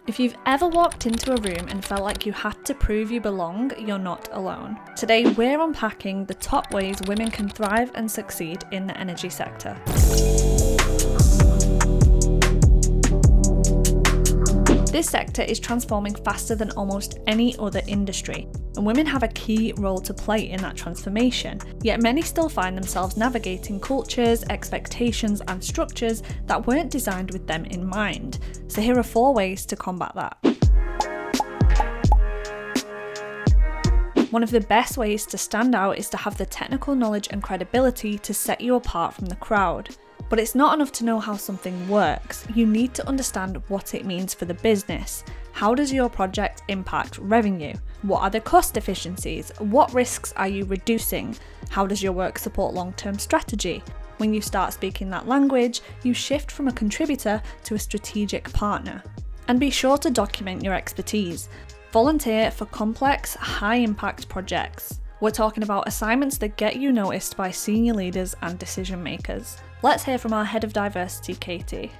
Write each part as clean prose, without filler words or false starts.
If you've ever walked into a room and felt like you had to prove you belong, you're not alone. Today, we're unpacking the top ways women can thrive and succeed in the energy sector. This sector is transforming faster than almost any other industry, and women have a key role to play in that transformation, yet many still find themselves navigating cultures, expectations and structures that weren't designed with them in mind. So here are 4 ways to combat that. One of the best ways to stand out is to have the technical knowledge and credibility to set you apart from the crowd. But it's not enough to know how something works, you need to understand what it means for the business. How does your project impact revenue? What are the cost efficiencies? What risks are you reducing? How does your work support long-term strategy? When you start speaking that language, you shift from a contributor to a strategic partner. And be sure to document your expertise. Volunteer for complex, high-impact projects. We're talking about assignments that get you noticed by senior leaders and decision makers. Let's hear from our Head of Diversity, Katie.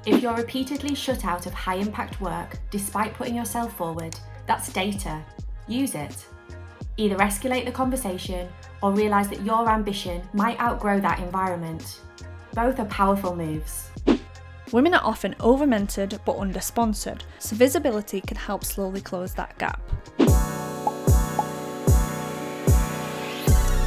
If you're repeatedly shut out of high-impact work despite putting yourself forward, that's data. Use it. Either escalate the conversation or realise that your ambition might outgrow that environment. Both are powerful moves. Women are often over-mentored but under-sponsored, so visibility can help slowly close that gap.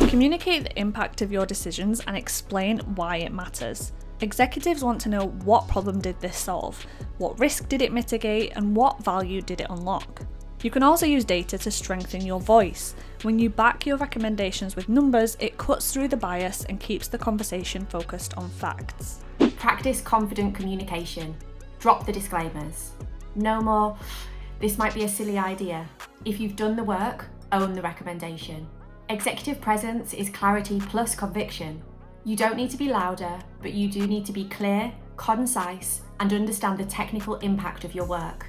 Communicate the impact of your decisions and explain why it matters. Executives want to know what problem did this solve, what risk did it mitigate, and what value did it unlock. You can also use data to strengthen your voice. When you back your recommendations with numbers, it cuts through the bias and keeps the conversation focused on facts. Practice confident communication. Drop the disclaimers. No more, this might be a silly idea. If you've done the work, own the recommendation. Executive presence is clarity plus conviction. You don't need to be louder, but you do need to be clear, concise, and understand the technical impact of your work.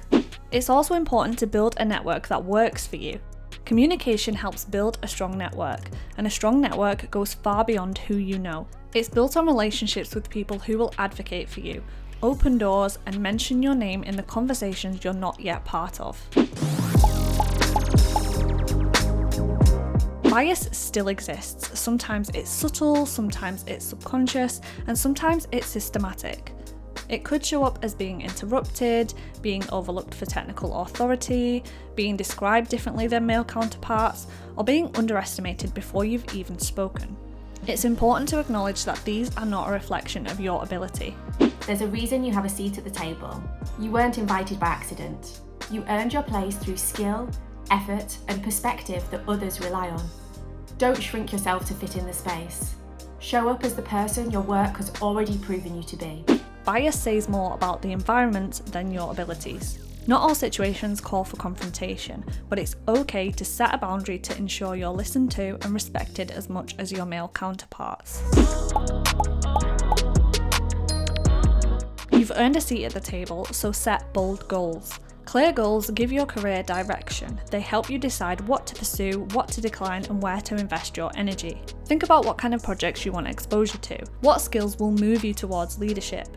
It's also important to build a network that works for you. Communication helps build a strong network, and a strong network goes far beyond who you know. It's built on relationships with people who will advocate for you, open doors, and mention your name in the conversations you're not yet part of. Bias still exists. Sometimes it's subtle, sometimes it's subconscious, and sometimes it's systematic. It could show up as being interrupted, being overlooked for technical authority, being described differently than male counterparts, or being underestimated before you've even spoken. It's important to acknowledge that these are not a reflection of your ability. There's a reason you have a seat at the table. You weren't invited by accident. You earned your place through skill, effort, and perspective that others rely on. Don't shrink yourself to fit in the space. Show up as the person your work has already proven you to be. Bias says more about the environment than your abilities. Not all situations call for confrontation, but it's okay to set a boundary to ensure you're listened to and respected as much as your male counterparts. You've earned a seat at the table, so set bold goals. Clear goals give your career direction. They help you decide what to pursue, what to decline, and where to invest your energy. Think about what kind of projects you want exposure to, what skills will move you towards leadership,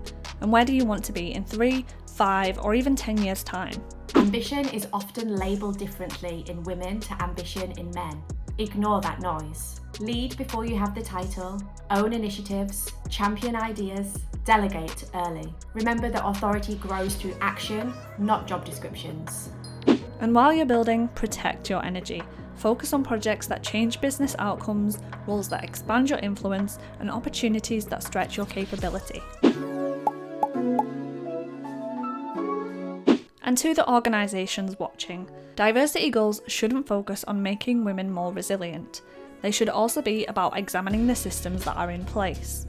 and where do you want to be in 3, 5, or even 10 years' time. Ambition is often labelled differently in women to ambition in men. Ignore that noise. Lead before you have the title, own initiatives, champion ideas, delegate early. Remember that authority grows through action, not job descriptions. And while you're building, protect your energy. Focus on projects that change business outcomes, roles that expand your influence, and opportunities that stretch your capability. And to the organisations watching, diversity goals shouldn't focus on making women more resilient. They should also be about examining the systems that are in place.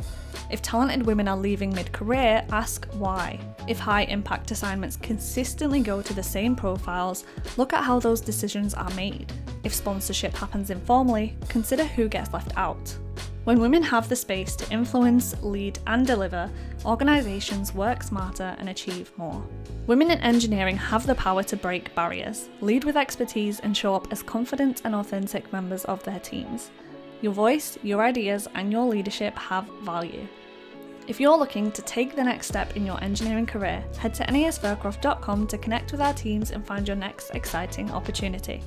If talented women are leaving mid-career, ask why. If high-impact assignments consistently go to the same profiles, look at how those decisions are made. If sponsorship happens informally, consider who gets left out. When women have the space to influence, lead, and deliver, organisations work smarter and achieve more. Women in engineering have the power to break barriers, lead with expertise, and show up as confident and authentic members of their teams. Your voice, your ideas, and your leadership have value. If you're looking to take the next step in your engineering career, head to nesfircroft.com to connect with our teams and find your next exciting opportunity.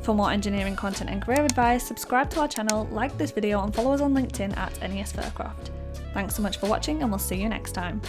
For more engineering content and career advice, subscribe to our channel, like this video and follow us on LinkedIn at NES Fircroft. Thanks so much for watching and we'll see you next time.